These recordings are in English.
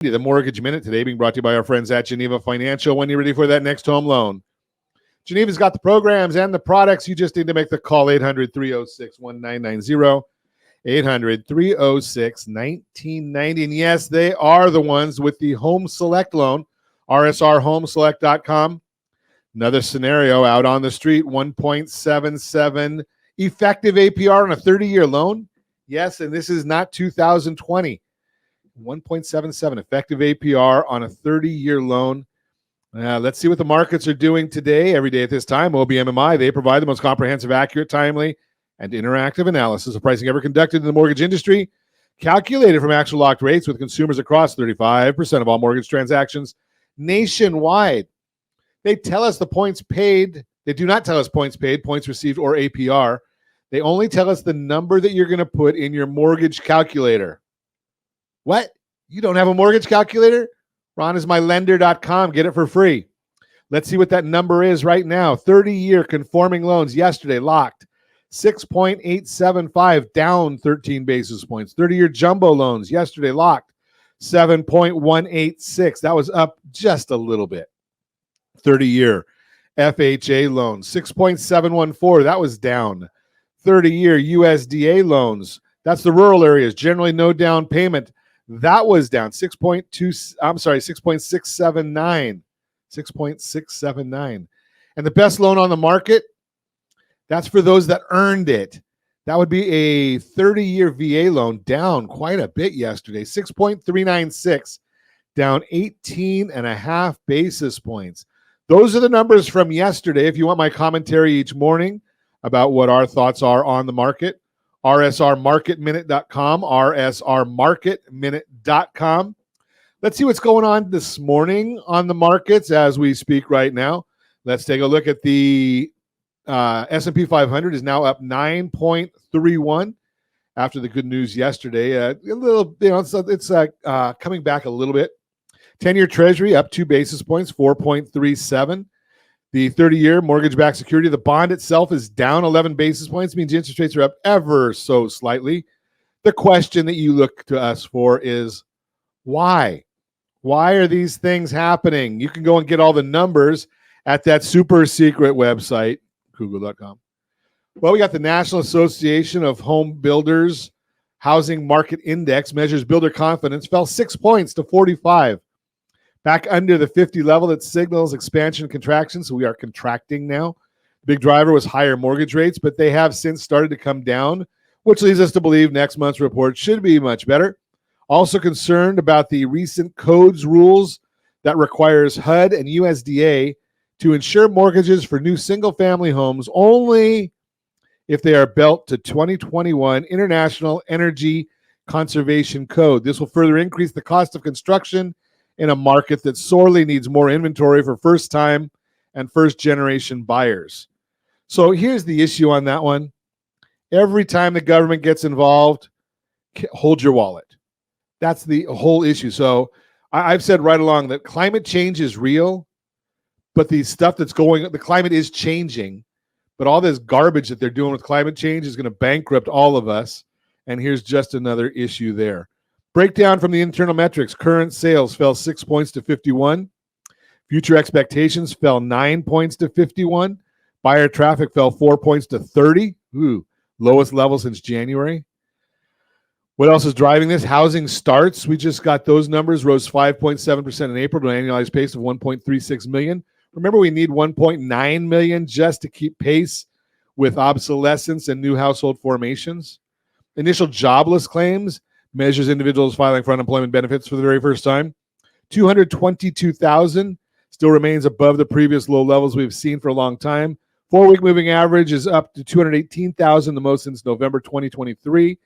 The Mortgage Minute today being brought to you by our friends at Geneva Financial. When you're ready for that next home loan, Geneva's got the programs and the products. You just need to make the call. 800-306-1990. 800-306-1990. And yes, they are the ones with the Home Select loan, rsrhomeselect.com. Another scenario out on the street, 1.77 effective APR on a 30-year loan. Yes, and this is not 2020. 1.77 effective APR on a 30-year loan. Let's see what the markets are doing today. Every day at this time, OBMMI, they provide the most comprehensive, accurate, timely, and interactive analysis of pricing ever conducted in the mortgage industry, calculated from actual locked rates with consumers across 35% of all mortgage transactions nationwide. They tell us the points paid. They do not tell us points paid, points received, or APR. They only tell us the number that you're going to put in your mortgage calculator. What? You don't have a mortgage calculator? RonIsMyLender.com. Get it for free. Let's see what that number is right now. 30-year conforming loans yesterday locked 6.875, down 13 basis points. 30-year jumbo loans yesterday locked 7.186. That was up just a little bit. 30-year FHA loans 6.714. That was down. 30-year USDA loans. That's the rural areas. Generally no down payment. That was down 6.679. 6.679. And the best loan on the market, that's for those that earned it. That would be a 30-year VA loan, down quite a bit yesterday. 6.396, down 18.5 basis points. Those are the numbers from yesterday. If you want my commentary each morning about what our thoughts are on the market, rsrmarketminute.com, rsrmarketminute.com. Let's see what's going on this morning on the markets as we speak right now. Let's take a look at the S&P 500 is now up 9.31 after the good news yesterday. A little, it's coming back a little bit. 10-year Treasury up 2 basis points, 4.37. The 30-year mortgage-backed security, the bond itself is down 11 basis points, means interest rates are up ever so slightly. The question that you look to us for is why? Why are these things happening? You can go and get all the numbers at that super secret website, google.com. Well, we got the National Association of Home Builders Housing Market Index, measures builder confidence, fell 6 points to 45. Back under the 50 level, that signals expansion and contraction, so we are contracting now. Big driver was higher mortgage rates, but they have since started to come down, which leads us to believe next month's report should be much better. Also concerned about the recent codes rules that requires HUD and USDA to insure mortgages for new single-family homes only if they are built to 2021 International Energy Conservation Code. This will further increase the cost of construction in a market that sorely needs more inventory for first-time and first-generation buyers. So here's the issue on that one. Every time the government gets involved, hold your wallet. That's the whole issue. So I've said right along that climate change is real, but the stuff that's the climate is changing, but all this garbage that they're doing with climate change is going to bankrupt all of us, and here's just another issue there. Breakdown from the internal metrics. Current sales fell 6 points to 51. Future expectations fell 9 points to 51. Buyer traffic fell 4 points to 30. Ooh, lowest level since January. What else is driving this? Housing starts. We just got those numbers. Rose 5.7% in April to an annualized pace of 1.36 million. Remember, we need 1.9 million just to keep pace with obsolescence and new household formations. Initial jobless claims measures individuals filing for unemployment benefits for the very first time. 222,000 still remains above the previous low levels we've seen for a long time. 4-week moving average is up to 218,000, the most since November 2023.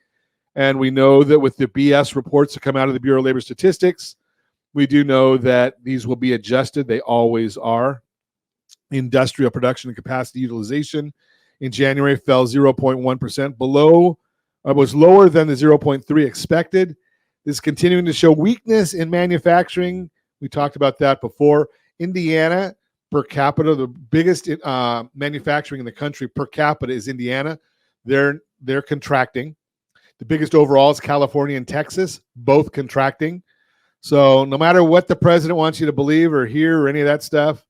And we know that with the BS reports that come out of the Bureau of Labor Statistics, we do know that these will be adjusted. They always are. Industrial production and capacity utilization in January fell 0.1%, was lower than the 0.3 expected. This is continuing to show weakness in manufacturing. We talked about that before. Indiana, per capita, the biggest manufacturing in the country per capita is Indiana. They're contracting. The biggest overall is California and Texas, both contracting. So no matter what the president wants you to believe or hear or any of that stuff,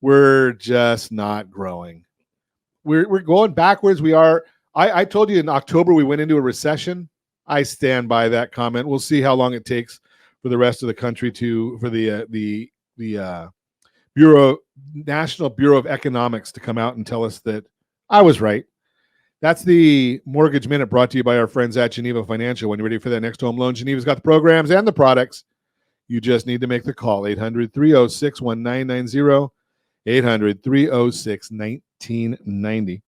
we're just not growing. We're going backwards. We are. I told you in October we went into a recession. I stand by that comment. We'll see how long it takes for the rest of the country for the National Bureau of Economics to come out and tell us that I was right. That's the Mortgage Minute, brought to you by our friends at Geneva Financial. When you're ready for that next home loan, Geneva's got the programs and the products. You just need to make the call. 800-306-1990. 800-306-1990.